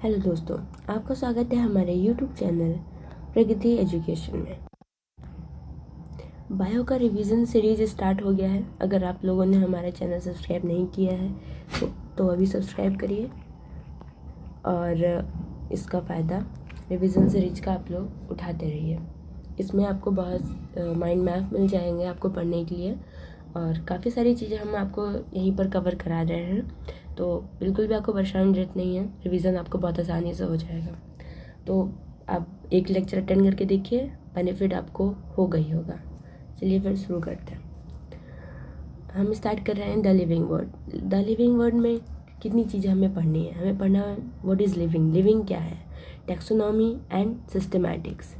Hello दोस्तों, आपका स्वागत है हमारे यूट्यूब चैनल प्रगति एजुकेशन में। बायो का रिवीजन सीरीज स्टार्ट हो गया है। अगर आप लोगों ने हमारा चैनल सब्सक्राइब नहीं किया है तो अभी सब्सक्राइब करिए और इसका फ़ायदा रिवीजन सीरीज का आप लोग उठाते रहिए। इसमें आपको बहुत माइंड मैप मिल जाएंगे आपको पढ़ने के लिए और काफ़ी सारी चीज़ें हम आपको यहीं पर कवर करा रहे हैं, तो बिल्कुल भी आपको परेशान की जरूरत नहीं है। रिवीजन आपको बहुत आसानी से हो जाएगा। तो आप एक लेक्चर अटेंड करके देखिए, बेनिफिट आपको होगा ही होगा। चलिए फिर शुरू करते हैं। हम स्टार्ट कर रहे हैं the living word. The living word में कितनी चीज़ें हमें पढ़नी है। हमें पढ़ना है व्हाट इज़ लिविंग। लिविंग क्या है, taxonomy and systematics.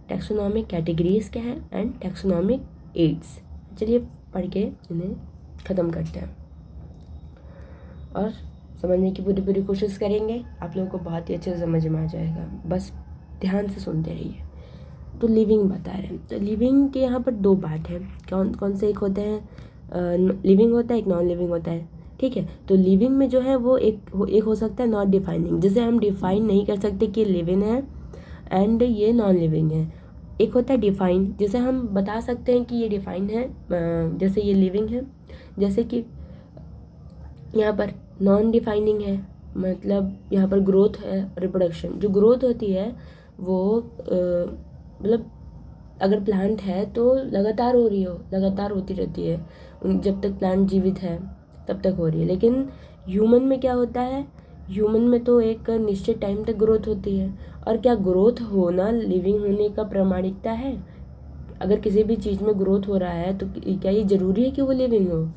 Taxonomic categories क्या है एंड टैक्सोनॉमिक एड्स। चलिए पढ़ के इन्हें ख़त्म करते हैं और समझने की पूरी कोशिश करेंगे। आप लोगों को बहुत ही अच्छे से समझ में आ जाएगा, बस ध्यान से सुनते रहिए। तो लिविंग बता रहे हैं, तो लिविंग के यहाँ पर दो पार्ट हैं। कौन कौन से एक होते हैं, लिविंग होता है, एक नॉन लिविंग होता है। ठीक है, तो लिविंग में जो है वो एक हो सकता है नॉट डिफाइनिंग, जिसे हम डिफाइन नहीं कर सकते कि लिविंग है एंड ये नॉन लिविंग है। एक होता है डिफाइन, जिसे हम बता सकते हैं कि ये डिफाइन है, जैसे ये लिविंग है। जैसे कि यहाँ पर नॉन डिफाइनिंग है, मतलब यहाँ पर ग्रोथ है, रिप्रोडक्शन। जो ग्रोथ होती है वो मतलब अगर प्लांट है तो लगातार हो रही हो, लगातार होती रहती है, जब तक प्लांट जीवित है तब तक हो रही है। लेकिन ह्यूमन में क्या होता है, ह्यूमन में तो एक निश्चित टाइम तक ग्रोथ होती है। और क्या ग्रोथ होना लिविंग होने का प्रमाणिकता है? अगर किसी भी चीज़ में ग्रोथ हो रहा है तो क्या ये ज़रूरी है कि वो लिविंग हो?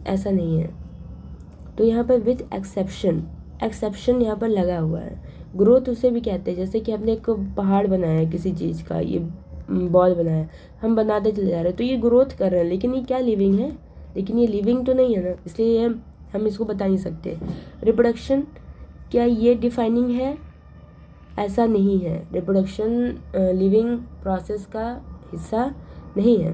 ऐसा नहीं है। तो यहाँ पर विथ एक्सेप्शन, एक्सेप्शन यहाँ पर लगा हुआ है। ग्रोथ उसे भी कहते हैं, जैसे कि हमने एक पहाड़ बनाया किसी चीज़ का, ये बॉल बनाया, हम बनाते चले जा रहे हैं, तो ये ग्रोथ कर रहे हैं, लेकिन ये क्या लिविंग है? लेकिन ये लिविंग तो नहीं है ना, इसलिए हम इसको बता नहीं सकते। रिप्रोडक्शन, क्या ये डिफाइनिंग है? ऐसा नहीं है। रिप्रोडक्शन लिविंग प्रोसेस का हिस्सा नहीं है,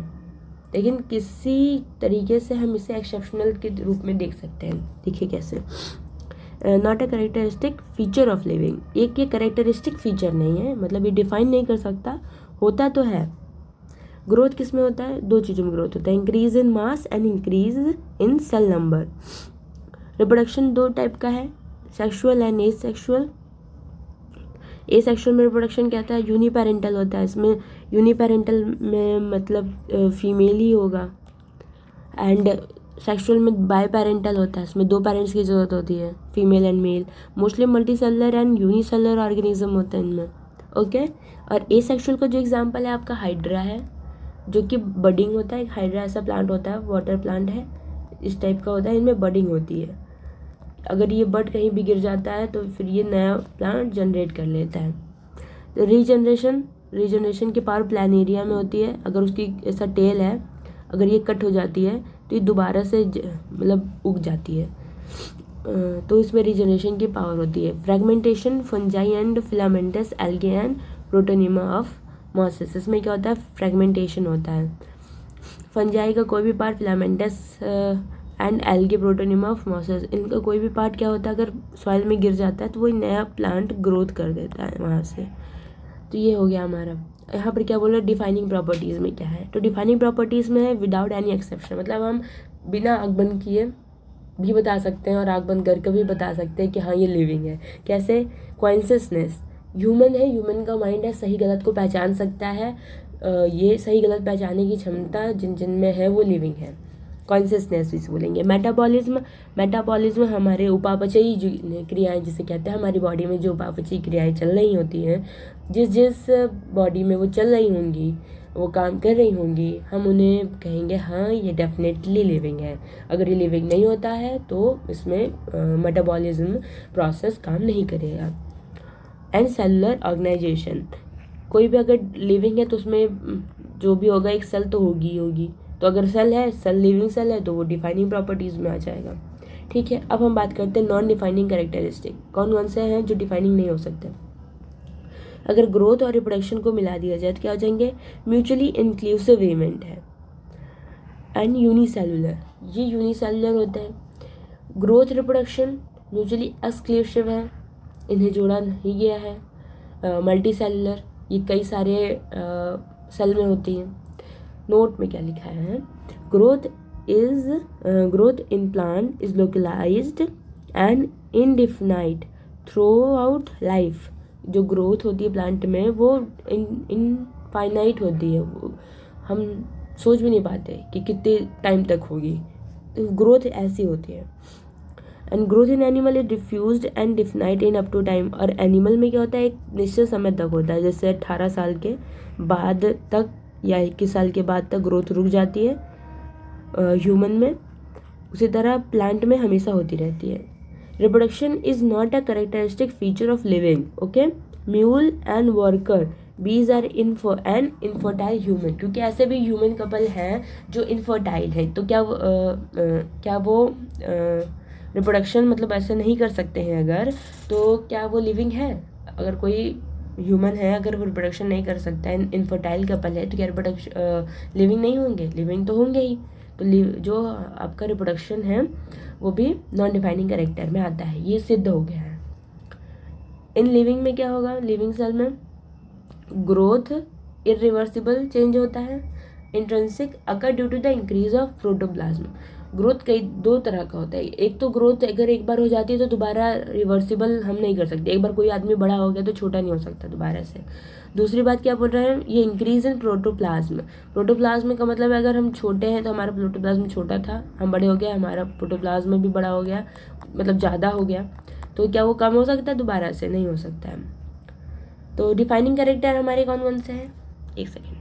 लेकिन किसी तरीके से हम इसे एक्सेप्शनल के रूप में देख सकते हैं। देखिए कैसे, not a characteristic feature of living. एक ये करेक्टरिस्टिक फीचर नहीं है, मतलब ये डिफाइन नहीं कर सकता, होता तो है। ग्रोथ किस में होता है? दो चीज़ों में ग्रोथ होता है, increase in mass and increase in cell number. Reproduction दो टाइप का है, सेक्सुअल एंड एसेक्सुअल। एसेक्सुअल में रिप्रोडक्शन क्या होता है? यूनिपेरेंटल होता है। इसमें यूनिपेरेंटल में मतलब फीमेल ही होगा, एंड सेक्सुअल में बाय पेरेंटल होता है, इसमें दो पेरेंट्स की ज़रूरत होती है, female and male. Mostly multicellular and unicellular organism होता है इनमें। ओके, और एसेक्सुअल का जो एग्जांपल है आपका हाइड्रा है, जो कि बडिंग होता है। एक हाइड्रा ऐसा प्लांट होता है, वाटर प्लांट है, इस टाइप का होता है, इनमें बडिंग होती है। अगर ये बड कहीं भी गिर जाता है तो फिर ये नया प्लांट जनरेट कर लेता है। तो रीजनरेशन, रीजनरेशन की पावर प्लानेरिया में होती है। अगर उसकी ऐसा टेल है, अगर ये कट हो जाती है तो ये दोबारा से मतलब उग जाती है, तो इसमें रीजनरेशन की पावर होती है। Fragmentation, fungi and filamentous algae and protonema of mosses. इसमें क्या होता है? फ्रेगमेंटेशन होता है। फंजाई का कोई भी part, filamentous and algae protonema of mosses, इनका कोई भी पार्ट क्या होता है, अगर सॉइल में गिर जाता है तो वो नया प्लांट ग्रोथ कर देता है वहाँ से। तो ये हो गया हमारा। यहाँ पर क्या बोल रहे हैं, डिफाइनिंग प्रॉपर्टीज़ में क्या है? तो डिफाइनिंग प्रॉपर्टीज़ में है विदाउट एनी एक्सेप्शन, मतलब हम बिना आँख बंद किए भी बता सकते हैं और आँख बंद करके भी बता सकते हैं कि हाँ ये लिविंग है। कैसे? कॉन्शियसनेस, ह्यूमन है, ह्यूमन का माइंड है, सही गलत को पहचान सकता है। ये सही गलत पहचानने की क्षमता जिन जिन में है वो लिविंग है। कॉन्शियसनेस इसे बोलेंगे। मेटाबॉलिज्म, मेटाबॉलिज्म हमारे उपापचयी क्रियाएं जिसे कहते हैं, हमारी बॉडी में जो उपापचयी क्रियाएं चल रही होती हैं, जिस जिस बॉडी में वो चल रही होंगी, वो काम कर रही होंगी, हम उन्हें कहेंगे हाँ ये डेफिनेटली लिविंग है। अगर ये लिविंग नहीं होता है तो इसमें मेटाबॉलिज्म प्रोसेस काम नहीं करेगा। एंड सेलुलर ऑर्गेनाइजेशन, कोई भी अगर लिविंग है तो उसमें जो भी होगा एक सेल तो होगी होगी, तो अगर सेल है, सेल लिविंग सेल है, तो वो डिफाइनिंग प्रॉपर्टीज़ में आ जाएगा। ठीक है, अब हम बात करते हैं नॉन डिफाइनिंग कैरेक्टरिस्टिक। कौन कौन से हैं जो डिफाइनिंग नहीं हो सकते? अगर ग्रोथ और रिप्रोडक्शन को मिला दिया जाए तो क्या हो जाएंगे? म्यूचुअली इंक्लूसिव इवेंट है एंड यूनिसेलुलर, ये यूनिसेलुलर होता है। ग्रोथ रिप्रोडक्शन म्यूचुअली एक्सक्लूसिव है इन्हें जोड़ा नहीं गया है। मल्टी सेलुलर, ये कई सारे सेल में होती हैं। नोट में क्या लिखा है, growth in plant is localised and indefinite throughout life. जो ग्रोथ होती है प्लांट में वो इनफाइनाइट होती है, वो हम सोच भी नहीं पाते कि कितने टाइम तक होगी, तो ग्रोथ ऐसी होती है। And growth in animal is diffused and definite in up to time. और एनिमल में क्या होता है, एक निश्चित समय तक होता है, जैसे 18 साल के बाद तक या 21 साल के बाद तक ग्रोथ रुक जाती है ह्यूमन में, उसी तरह प्लांट में हमेशा होती रहती है। Reproduction is not a characteristic feature of living, okay. Mule and worker bees are an infertile human, क्योंकि ऐसे भी ह्यूमन कपल हैं जो इनफर्टाइल है, तो क्या वो रिप्रोडक्शन मतलब ऐसे नहीं कर सकते हैं अगर, तो क्या वो लिविंग है? अगर कोई ह्यूमन है, अगर वो रिप्रोडक्शन नहीं कर सकता है, इनफर्टाइल कपल है, तो क्या रिप्रोडक्शन लिविंग नहीं होंगे? लिविंग तो होंगे ही। तो जो आपका रिप्रोडक्शन है वो भी नॉन डिफाइनिंग कैरेक्टर में आता है, ये सिद्ध हो गया है। इन लिविंग में क्या होगा, लिविंग सेल में ग्रोथ इरिवर्सिबल चेंज होता है। Intrinsic occur due to the increase of protoplasm. Growth कई दो तरह का होता है। एक तो ग्रोथ अगर एक बार हो जाती है तो दोबारा रिवर्सिबल हम नहीं कर सकते, एक बार कोई आदमी बड़ा हो गया तो छोटा नहीं हो सकता दोबारा से। दूसरी बात क्या बोल रहे हैं, ये इंक्रीज इन प्रोटोप्लाज्म। प्रोटोप्लाज्म का मतलब है अगर हम छोटे हैं तो हमारा प्रोटोप्लाज्म छोटा था, हम बड़े हो गए, हमारा प्रोटोप्लाज्म भी बड़ा हो गया, मतलब ज़्यादा हो गया, तो क्या वो कम हो सकता है? दोबारा से नहीं हो सकता है। तो डिफाइनिंग कैरेक्टर हमारे कौन कौन से हैं, एक सेकेंड।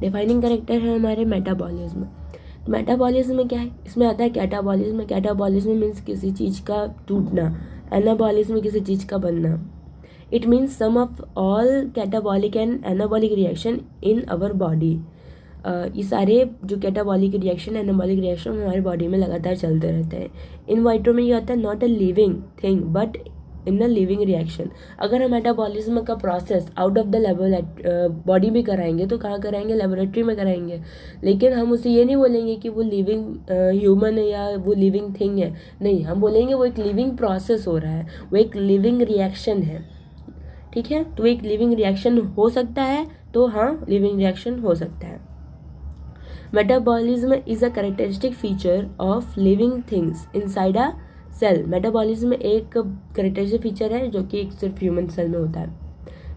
डिफाइनिंग कैरेक्टर है हमारे मेटाबॉलिज्म। मेटाबॉलिज्म में क्या है, इसमें आता है कैटाबॉलिज्म। कैटाबॉलिज्म मीन्स किसी चीज़ का टूटना, एनाबॉलिज्म किसी चीज़ का बनना। It means sum of all catabolic and anabolic reaction in our body. ये सारे जो कैटाबॉलिक रिएक्शन एनाबॉलिक रिएक्शन हमारे बॉडी में लगातार चलते रहते हैं। इन वाइट्रो में ये होता है not a living thing but in the living reaction. अगर हम मेटाबॉलिज्म का process out of the level body में कराएंगे तो कहाँ कराएंगे, लेबोरेटरी में कराएंगे, लेकिन हम उसे ये नहीं बोलेंगे कि वो लिविंग ह्यूमन है या वो लिविंग थिंग है, नहीं, हम बोलेंगे वो एक लिविंग प्रोसेस हो रहा है, वो एक लिविंग रिएक्शन है, ठीक है। तो एक लिविंग रिएक्शन हो सकता है, तो हाँ लिविंग रिएक्शन हो सकता है। Metabolism is a characteristic feature of living things inside a cell. Metabolism एक कैरेक्टरिस्टिक फीचर है जो कि एक सिर्फ ह्यूमन सेल में होता है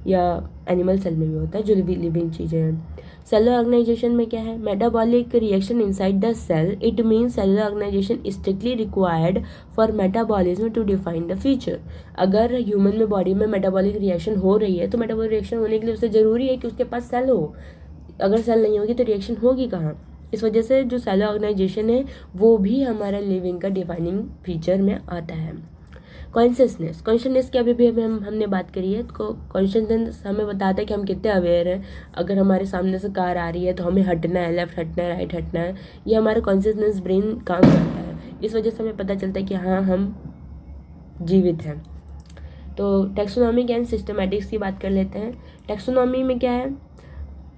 या एनिमल सेल में भी होता है, जो लिविंग चीज़ें हैं। सेलुलर ऑर्गेनाइजेशन में क्या है, metabolic reaction inside the cell. It means cellular organisation strictly required for metabolism to define the feature. अगर ह्यूमन में बॉडी में मेटाबॉलिक रिएक्शन हो रही है तो मेटाबॉलिक रिएक्शन होने के लिए उससे ज़रूरी है कि उसके पास सेल हो। अगर सेल नहीं होगी तो रिएक्शन होगी कहाँ? इस वजह से जो सेलुलर ऑर्गेनाइजेशन है वो भी हमारा लिविंग का डिफाइनिंग फीचर में आता है। कॉन्शियसनेस की अभी भी हमने बात करी है। तो कॉन्शियसनेस हमें बताता है कि हम कितने अवेयर हैं। अगर हमारे सामने से कार आ रही है तो हमें हटना है, लेफ्ट हटना है, राइट हटना है, ये हमारा कॉन्शियसनेस ब्रेन काम करता है। इस वजह से हमें पता चलता है कि हाँ हम जीवित हैं। तो टैक्सोनॉमिक एंड सिस्टमैटिक्स की बात कर लेते हैं। टैक्सोनॉमी में क्या है,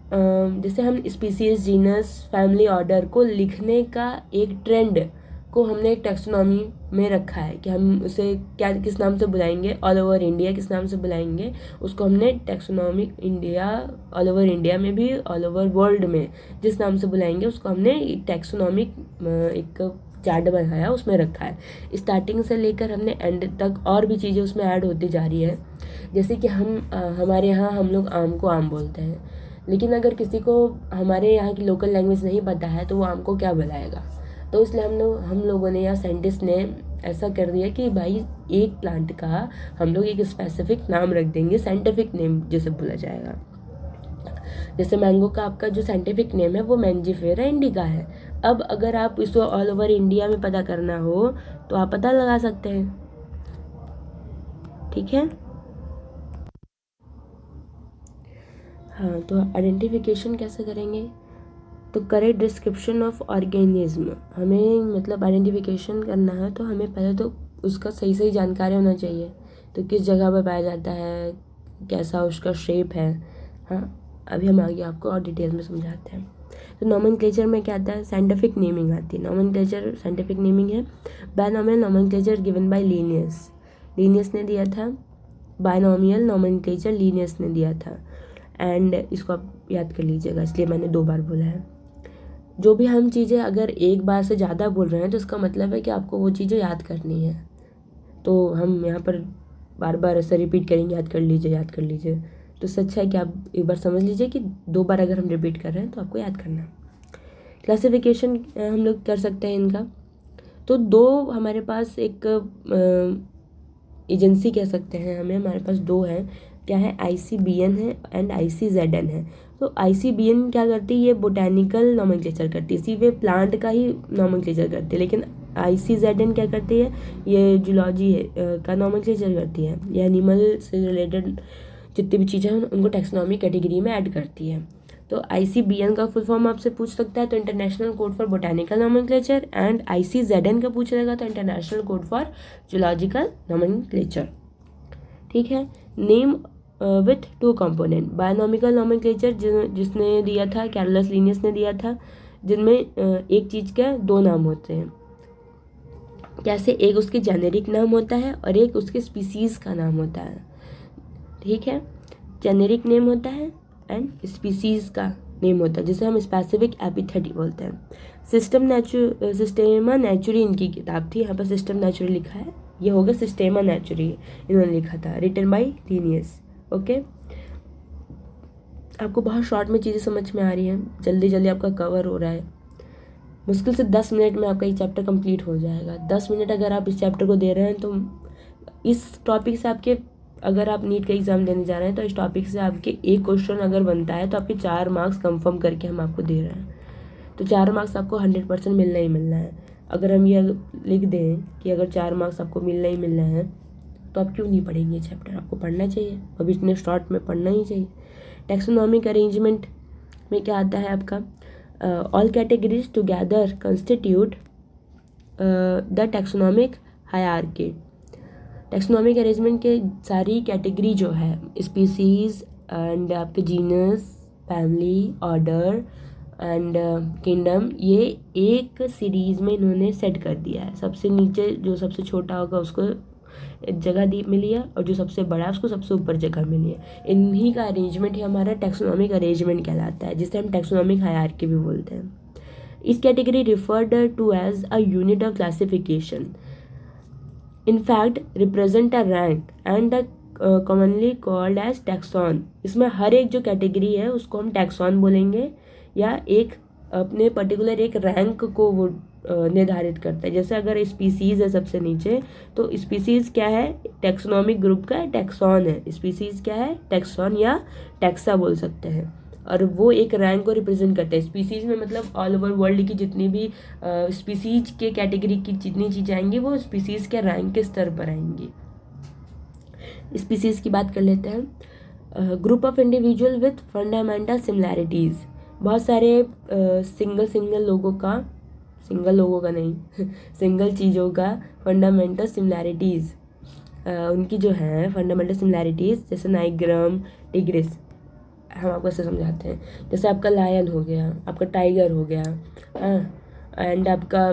जैसे हम स्पीसीज, जीनस, फैमिली, ऑर्डर को लिखने का एक ट्रेंड को हमने एक टैक्सोनॉमी में रखा है कि हम उसे क्या किस नाम से बुलाएंगे, ऑल ओवर इंडिया किस नाम से बुलाएंगे, उसको हमने taxonomic India, all over India में भी ऑल ओवर वर्ल्ड में जिस नाम से बुलाएंगे उसको हमने एक टैक्सोनॉमिक एक चार्ट बनाया, उसमें रखा है। स्टार्टिंग से लेकर हमने एंड तक और भी चीज़ें उसमें ऐड होती जा रही है। जैसे कि हमारे यहाँ हम लोग आम को आम बोलते हैं, लेकिन अगर किसी को हमारे यहाँ की लोकल लैंग्वेज नहीं पता है तो वो आम को क्या बुलाएगा। तो इसलिए हम लोगों ने या साइंटिस्ट ने ऐसा कर दिया कि भाई एक प्लांट का हम लोग एक स्पेसिफिक नाम रख देंगे, साइंटिफिक नेम जिसे बोला जाएगा। जैसे मैंगो का आपका जो साइंटिफिक नेम है वो मैंजीफेरा इंडिका है। अब अगर आप इसको ऑल ओवर इंडिया में पता करना हो तो आप पता लगा सकते हैं, ठीक है। हाँ, तो आइडेंटिफिकेशन कैसे करेंगे, तो करेक्ट डिस्क्रिप्शन ऑफ ऑर्गेनिज्म। हमें मतलब आइडेंटिफिकेशन करना है तो हमें पहले तो उसका सही जानकारी होना चाहिए, तो किस जगह पर पाया जाता है, कैसा उसका शेप है। हाँ, अभी हम आगे आपको और डिटेल में समझाते हैं। तो नोमेनक्लेचर में क्या आता है, साइंटिफिक नेमिंग आती है। नोमेनक्लेचर साइंटिफिक नेमिंग है। Binomial nomenclature given by Linnaeus. Linnaeus ने दिया था, बायनॉमियल नोमेनक्लेचर लीनियस ने दिया था। एंड इसको आप याद कर लीजिएगा, इसलिए मैंने 2 बार बोला है। जो भी हम चीज़ें अगर एक बार से ज़्यादा बोल रहे हैं तो इसका मतलब है कि आपको वो चीज़ें याद करनी है। तो हम यहाँ पर बार बार ऐसा रिपीट करेंगे, याद कर लीजिए, याद कर लीजिए। तो इससे अच्छा है कि आप एक बार समझ लीजिए कि 2 बार अगर हम रिपीट कर रहे हैं तो आपको याद करना है। क्लासिफिकेशन हम लोग कर सकते हैं इनका। तो 2 हमारे पास एक एजेंसी कह सकते हैं हमारे पास 2 हैं। क्या है, ICBN है एंड ICZN है। तो ICBN क्या करती है, ये बोटैनिकल नोमेनक्लेचर करती है, इसी वे प्लांट का ही नोमेनक्लेचर करती है। लेकिन ICZN क्या करती है, ये जूलॉजी का नोमेनक्लेचर करती है। ये एनिमल से रिलेटेड जितनी भी चीज़ें हैं उनको टैक्सोनॉमी कैटेगरी में ऐड करती है। तो ICBN का फुल फॉर्म आपसे पूछ सकता है तो international code for botanical nomenclature, and ICZN का पूछ रहेगा तो international code for zoological nomenclature. ठीक है। नेम विथ 2 कंपोनेंट, बायोनॉमिकल नोमेनक्लेचर जिसने दिया था कैरोलस लीनियस ने दिया था, जिनमें एक चीज़ के 2 नाम होते हैं। कैसे, एक उसके जेनेरिक नाम होता है और एक उसके स्पीसीज़ का नाम होता है। ठीक है, जेनेरिक नेम होता है एंड स्पीसीज़ का नेम होता है, जिसे हम स्पेसिफिक एपिथेट बोलते हैं। सिस्टेमा नेचुरी इनकी किताब थी, यहाँ पर सिस्टम नेचुरी लिखा है, ये होगा सिस्टेमा नेचुरी इन्होंने लिखा था, रिटन बाय लीनियस। ओके, आपको बहुत शॉर्ट में चीज़ें समझ में आ रही हैं, जल्दी जल्दी आपका कवर हो रहा है। मुश्किल से 10 मिनट में आपका ये चैप्टर कंप्लीट हो जाएगा। 10 मिनट अगर आप इस चैप्टर को दे रहे हैं तो इस टॉपिक से आपके, अगर आप नीट का एग्ज़ाम देने जा रहे हैं तो इस टॉपिक से आपके एक क्वेश्चन अगर बनता है तो आपके 4 मार्क्स कंफर्म करके हम आपको दे रहे हैं। तो 4 मार्क्स आपको 100% मिलना ही मिलना है। अगर हम ये लिख दें कि अगर 4 मार्क्स आपको मिलना ही मिलना है तो आप क्यों नहीं पढ़ेंगे चैप्टर, आपको पढ़ना चाहिए, अभी इतने शॉर्ट में पढ़ना ही चाहिए। टैक्सोनॉमिक अरेंजमेंट में क्या आता है आपका, all categories together constitute the taxonomic hierarchy. Taxonomic arrangement के सारी कैटेगरी जो है, स्पीसीज एंड आपके genus, family, order and kingdom, ये एक सीरीज़ में इन्होंने सेट कर दिया है। सबसे नीचे जो सबसे छोटा होगा उसको जगह दी मिली है और जो सबसे बड़ा है उसको सबसे ऊपर जगह मिली है। इन्हीं का अरेंजमेंट ही हमारा टैक्सोनॉमिक अरेंजमेंट कहलाता है, जिसे हम टैक्सोनॉमिक हायरार्की भी बोलते हैं। इस category referred to as a unit of classification, in fact represent a rank and commonly called as taxon। इसमें हर एक जो कैटेगरी है उसको हम टैक्सॉन बोलेंगे, या एक अपने पर्टिकुलर एक रैंक को वो निर्धारित करता है। जैसे अगर स्पीसीज़ है सबसे नीचे, तो स्पीसीज़ क्या है, टैक्सोनॉमिक ग्रुप का टैक्सॉन है। स्पीसीज़ क्या है, टैक्सॉन या टैक्सा बोल सकते हैं, और वो एक रैंक को रिप्रेजेंट करता है। स्पीसीज़ में मतलब ऑल ओवर वर्ल्ड की जितनी भी स्पीसीज के कैटेगरी की जितनी चीज़ें आएंगी वो स्पीसीज़ के रैंक के स्तर पर आएंगी। स्पीसीज़ की बात कर लेते हैं। Group of individual with fundamental similarities, बहुत सारे सिंगल लोगों का नहीं सिंगल चीज़ों का फंडामेंटल सिमिलैरिटीज़, उनकी जो है फंडामेंटल सिमिलैरिटीज़, जैसे नाइग्राम, टिग्रिस, हम आपको ऐसे समझाते हैं। जैसे आपका लायन हो गया, आपका टाइगर हो गया, एंड आपका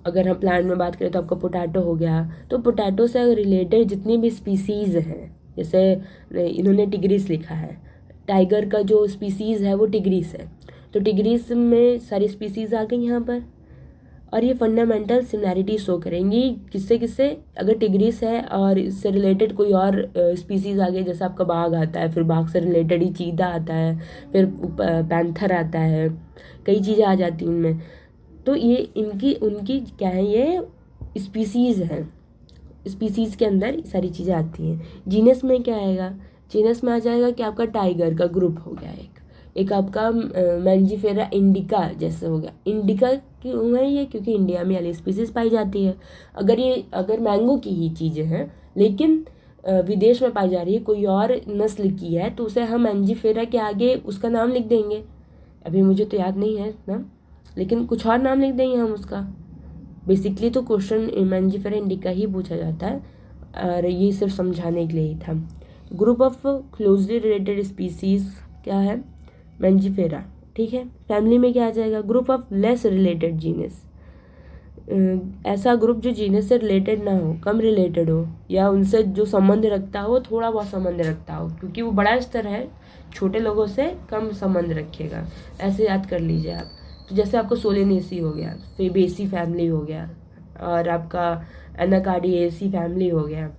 अगर हम प्लांट में बात करें तो आपका पोटैटो हो गया। तो पोटैटो से रिलेटेड जितनी भी स्पीसीज़ हैं, जैसे इन्होंने टिग्रिस लिखा है, टाइगर का जो स्पीसीज़ है वो टिग्रिस है, तो टिग्रिस में सारी स्पीसीज़ आ गई यहाँ पर, और ये फंडामेंटल सिमिलैरिटी शो करेंगी किससे, अगर टिग्रिस है और इससे रिलेटेड कोई और स्पीसीज़ आ गई, जैसे आपका बाघ आता है, फिर बाघ से रिलेटेड ही चीता आता है, फिर पैंथर आता है, कई चीज़ें आ जाती हैं उनमें। तो ये उनकी क्या है, ये स्पीसीज़ हैं, स्पीसीज़ के अंदर सारी चीज़ें आती हैं। जीनस में क्या आएगा, जीनस में आ जाएगा कि आपका टाइगर का ग्रुप हो गया, एक आपका मैंजीफेरा इंडिका जैसे हो गया। इंडिका क्यों है ये, क्योंकि इंडिया में वाली स्पीसीज़ पाई जाती है। अगर मैंगो की ही चीज़ें हैं लेकिन विदेश में पाई जा रही है, कोई और नस्ल की है, तो उसे हम मैंजीफेरा के आगे उसका नाम लिख देंगे। अभी मुझे तो याद नहीं है ना, लेकिन कुछ और नाम लिख देंगे हम उसका। बेसिकली तो क्वेश्चन मैंजीफेरा इंडिका ही पूछा जाता है, और ये सिर्फ समझाने के लिए ही था। Group of closely related species क्या है, मैंजीफेरा। ठीक है, फैमिली में क्या आ जाएगा, group of less related genus, ऐसा ग्रुप जो जीनस से रिलेटेड ना हो, कम रिलेटेड हो, या उनसे जो संबंध रखता हो थोड़ा बहुत संबंध रखता हो, क्योंकि वो बड़ा स्तर है, छोटे लोगों से कम संबंध रखिएगा, ऐसे याद कर लीजिए आप। तो जैसे आपको सोलेनेसी हो गया, फेबेसी फैमिली हो गया, और आपका एनाकार्डिएसी फैमिली हो गया,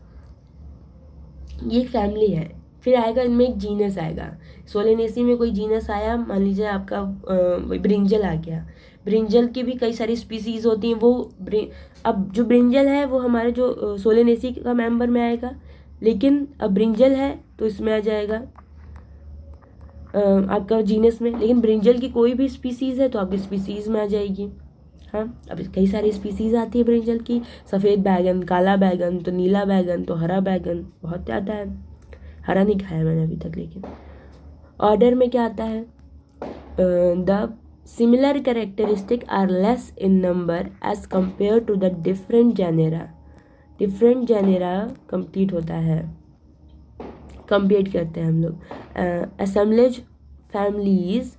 ये एक फैमिली है। फिर आएगा इनमें एक जीनस आएगा। सोलेनेसी में कोई जीनस आया, मान लीजिए आपका ब्रिंजल आ गया। ब्रिंजल की भी कई सारी स्पीसीज होती हैं। वो अब जो ब्रिंजल है वो हमारे जो सोलेनेसी का मेंबर में आएगा, लेकिन अब ब्रिंजल है तो इसमें आ जाएगा आपका जीनस में, लेकिन ब्रिंजल की कोई भी स्पीसीज है तो आपकी स्पीसीज में आ जाएगी। हाँ, अब कई सारी स्पीसीज आती है ब्रिंजल की, सफ़ेद बैगन, काला बैगन, तो नीला बैगन, तो हरा बैगन, बहुत ज़्यादा है। हरा नहीं खाया मैंने अभी तक। लेकिन ऑर्डर में क्या आता है, the similar characteristic are less in number as compare to the different genera. Different genera complete होता है, कंपेयर करते हैं हम लोग। Assemblage families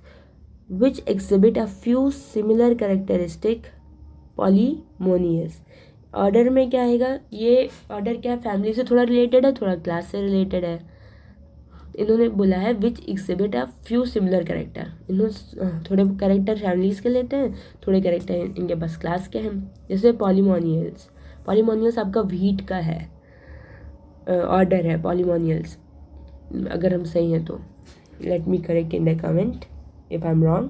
which exhibit a few similar characteristic, polymonoes। Order में क्या आएगा, ये ऑर्डर क्या है, फैमिली से थोड़ा रिलेटेड है, थोड़ा क्लास से रिलेटेड है। इन्होंने बोला है विच exhibit a few similar character. इन्होंने थोड़े कैरेक्टर फैमिलीज के लेते हैं, थोड़े कैरेक्टर इनके पास क्लास के हैं। जैसे पॉलीमोनियल्स, पॉलीमोनियल्स आपका व्हीट का है ऑर्डर है पॉलीमोनियल्स, अगर हम सही हैं तो let me correct in the comment if I am wrong.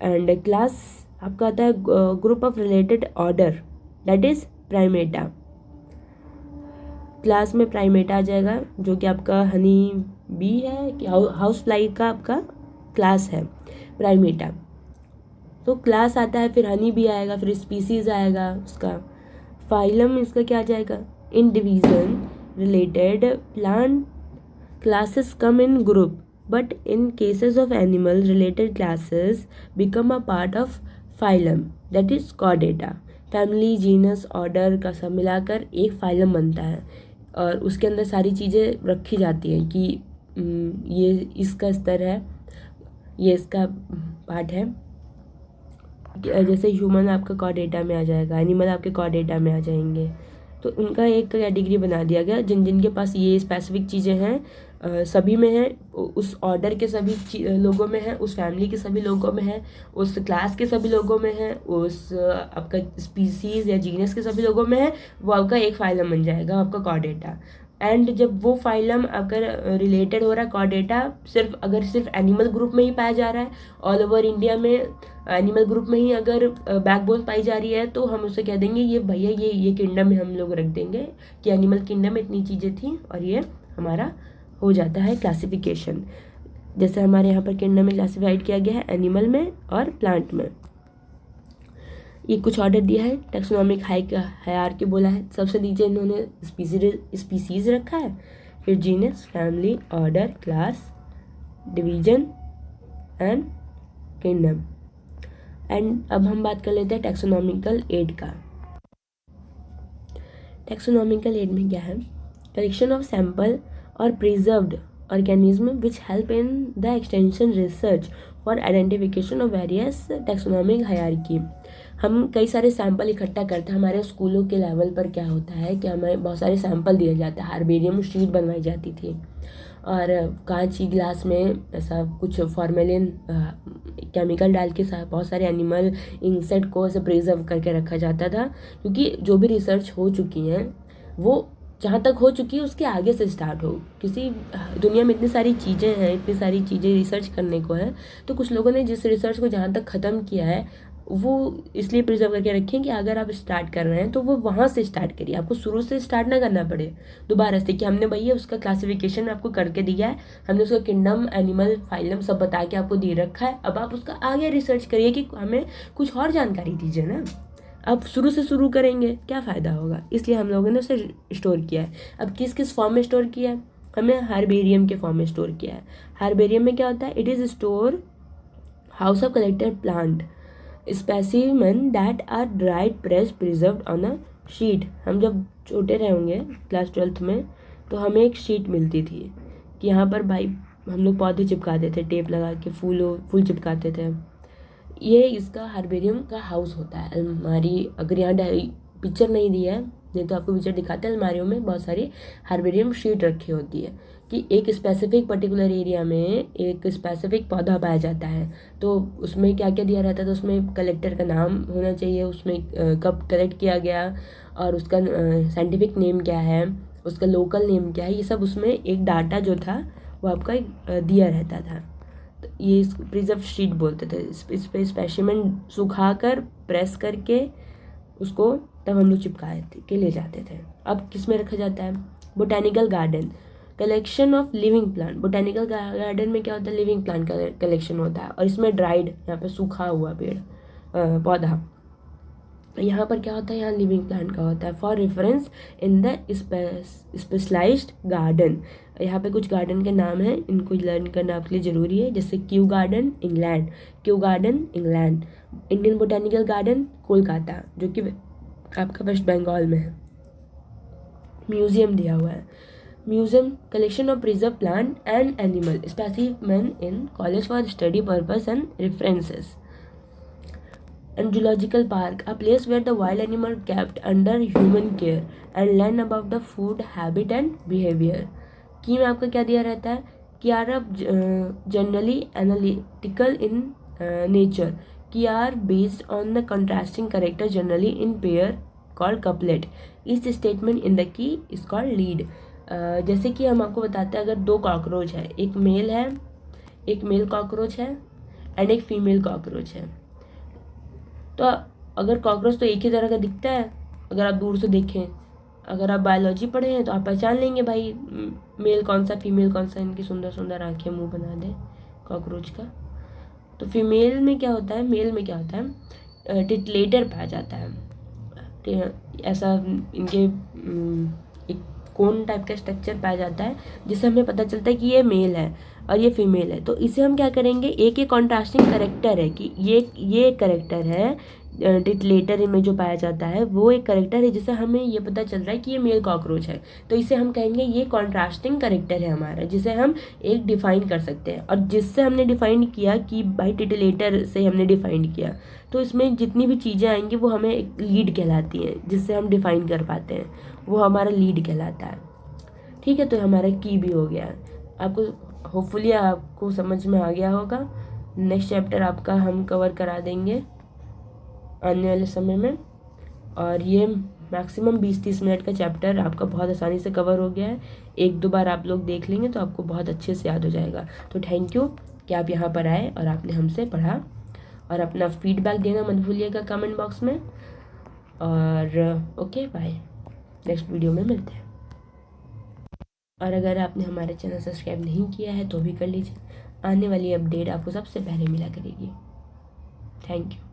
And class आपका आता है group of related order, that is Primata. Class में प्राइमेटा आ जाएगा, जो कि आपका हनी बी है कि हाउस फ्लाई का आपका क्लास है प्राइमेटा। तो क्लास आता है, फिर हनी बी आएगा, फिर स्पीसीज आएगा उसका। फाइलम इसका क्या आ जाएगा, in division related plant classes come in group, but in cases of animal related classes become a part of phylum, that is chordata। Family, genus, order का सब मिलाकर एक फाइलम बनता है, और उसके अंदर सारी चीज़ें रखी जाती हैं कि ये इसका स्तर है, ये इसका पार्ट है। जैसे ह्यूमन आपका कॉर्डेटा में आ जाएगा, एनिमल आपके कॉर्डेटा में आ जाएंगे। तो उनका एक कैटेगरी बना दिया गया, जिन जिनके पास ये स्पेसिफिक चीज़ें हैं, सभी में है, उस ऑर्डर के सभी लोगों में है, उस फैमिली के सभी लोगों में है, उस क्लास के सभी लोगों में है, उस आपका स्पीसीज या जीनस के सभी लोगों में है। वो आपका एक फाइलम बन जाएगा, आपका कॉर्डेटा। एंड जब वो फाइलम अगर रिलेटेड हो रहा है, कॉर्डेटा सिर्फ एनिमल ग्रुप में ही पाया जा रहा है, ऑल ओवर इंडिया में एनिमल ग्रुप में ही अगर बैकबोन पाई जा रही है, तो हम उसे कह देंगे ये भैया ये किंगडम में हम लोग रख देंगे कि एनिमल किंगडम में इतनी चीज़ें थी, और ये हमारा हो जाता है क्लासिफिकेशन। जैसे हमारे यहाँ पर किंगडम में क्लासिफाइड किया गया है एनिमल में और प्लांट में। ये कुछ ऑर्डर दिया है, टैक्सोनॉमिक हायरार्की बोला है। सबसे नीचे इन्होंने स्पीसीज रखा है, फिर genus, family, order, class, division and kingdom. And अब हम बात कर लेते हैं टैक्सोनॉमिकल एड का। टैक्सोनॉमिकल एड में क्या है, कलेक्शन ऑफ सैंपल और preserved organism which help in the extension research for identification of various taxonomic hierarchy. हम कई सारे सैंपल इकट्ठा करते हैं। हमारे स्कूलों के लेवल पर क्या होता है कि हमें बहुत सारे सैंपल दिए जाते हैं, हार्बेरियम शीट बनवाई जाती थी, और कांच की ग्लास में ऐसा कुछ फॉर्मेलिन केमिकल डाल के बहुत सारे एनिमल इंसेक्ट को ऐसे प्रिजर्व करके रखा जाता था, क्योंकि जो भी रिसर्च हो चुकी हैं वो जहाँ तक हो चुकी है उसके आगे से स्टार्ट हो। किसी दुनिया में इतनी सारी चीज़ें हैं, इतनी सारी चीज़ें रिसर्च करने को है, तो कुछ लोगों ने जिस रिसर्च को जहाँ तक ख़त्म किया है वो इसलिए प्रिजर्व करके रखें कि अगर आप स्टार्ट कर रहे हैं तो वो वहाँ से स्टार्ट करिए, आपको शुरू से स्टार्ट ना करना पड़े दोबारा से कि हमने भैया उसका क्लासिफिकेशन आपको करके दिया है, हमने उसका किंगडम, एनिमल, फाइलम सब बता के आपको दे रखा है, अब आप उसका आगे रिसर्च करिए कि हमें कुछ और जानकारी दीजिए ना। अब शुरू से शुरू करेंगे क्या फ़ायदा होगा, इसलिए हम लोगों ने उसे स्टोर किया है। अब किस किस फॉर्म में स्टोर किया है, हमने हार्बेरियम के फॉर्म में स्टोर किया है। हार्बेरियम में क्या होता है, it is storehouse of collected plant specimen that are dried press preserved on a sheet. हम जब छोटे रहे होंगे क्लास 12th में, तो हमें एक शीट मिलती थी कि यहाँ पर भाई हम लोग पौधे चिपकाते थे, टेप लगा के फूल चिपकाते थे। ये इसका हार्बेरियम का हाउस होता है। अलमारी, अगर यहाँ पिक्चर नहीं दिया है, नहीं तो आपको पिक्चर दिखाते हैं। अलमारियों में बहुत सारी हार्बेरियम शीट रखी होती है कि एक स्पेसिफिक पर्टिकुलर एरिया में एक स्पेसिफिक पौधा पाया जाता है, तो उसमें क्या क्या दिया रहता है। तो उसमें कलेक्टर का नाम होना चाहिए, उसमें कब कलेक्ट किया गया और उसका साइंटिफिक नेम क्या है, उसका लोकल नेम क्या है, ये सब उसमें एक डाटा जो था वो आपका दिया रहता था। तो ये इसको प्रिजर्व शीट बोलते थे। इस पे स्पेसिमेन सुखा कर प्रेस करके उसको तब हम लोग चिपकाए के ले जाते थे। अब किस में रखा जाता है? Botanical garden, collection of living plant. Botanical garden में क्या होता है? लिविंग प्लांट का कलेक्शन होता है, और इसमें ड्राइड, यहाँ पे सूखा हुआ पेड़ पौधा। यहाँ पर क्या होता है? यहाँ लिविंग प्लांट का होता है। For reference in the specialised garden, यहाँ पे कुछ गार्डन के नाम हैं, इनको लर्न करना आपके लिए ज़रूरी है। जैसे Q garden England, Q garden England. Indian botanical garden Kolkata, जो कि आपका वेस्ट बंगाल में है। म्यूजियम दिया हुआ है। Museum, collection of preserve plant and animal specimen in college for study purpose and references. And zoological park, a place where the wild animal kept under human care and learn about the food habit and behavior। की में आपका क्या दिया रहता है कि are generally analytical in nature, key are based on the contrasting character generally in pair called couplet. इस statement in the key is called lead. जैसे कि हम आपको बताते हैं, अगर दो कॉकरोच है, एक मेल है, एक मेल कॉकरोच है एंड एक फीमेल कॉकरोच है, तो अगर कॉकरोच तो एक ही तरह का दिखता है, अगर आप दूर से देखें, अगर आप बायोलॉजी पढ़े हैं तो आप पहचान लेंगे भाई मेल कौन सा फीमेल कौन सा। इनकी सुंदर सुंदर आंखें, मुंह बना दे कॉकरोच का। तो फीमेल में क्या होता है, मेल में क्या होता है? टिटलेटर पाया जाता है। ऐसा इनके एक कोन टाइप का स्ट्रक्चर पाया जाता है, जिससे हमें पता चलता है कि ये मेल है और ये फीमेल है। तो इसे हम क्या करेंगे, एक कॉन्ट्रास्टिंग करेक्टर है कि ये करेक्टर है टिटलेटर में जो पाया जाता है, वो एक करेक्टर है जिससे हमें ये पता चल रहा है कि ये मेल कॉकरोच है। तो इसे हम कहेंगे ये कॉन्ट्रास्टिंग करेक्टर है हमारा, जिसे हम एक डिफाइन कर सकते हैं। और जिससे हमने डिफाइन किया कि भाई टिटलेटर से हमने डिफाइन किया, तो इसमें जितनी भी चीज़ें आएंगी वो हमें एक लीड कहलाती हैं, जिससे हम डिफाइन कर पाते हैं, वो हमारा लीड कहलाता है। ठीक है, तो हमारा की भी हो गया। आपको होपफुली आपको समझ में आ गया होगा। नेक्स्ट चैप्टर आपका हम कवर करा देंगे आने वाले समय में, और ये मैक्सिमम 20-30 मिनट का चैप्टर आपका बहुत आसानी से कवर हो गया है। एक दो बार आप लोग देख लेंगे तो आपको बहुत अच्छे से याद हो जाएगा। तो थैंक यू कि आप यहाँ पर आए और आपने हमसे पढ़ा, और अपना फीडबैक देना मत भूलिएगा कमेंट बॉक्स में। और ओके बाय, नेक्स्ट वीडियो में मिलते हैं। और अगर आपने हमारे चैनल सब्सक्राइब नहीं किया है तो भी कर लीजिए, आने वाली अपडेट आपको सबसे पहले मिला करेगी। Thank you.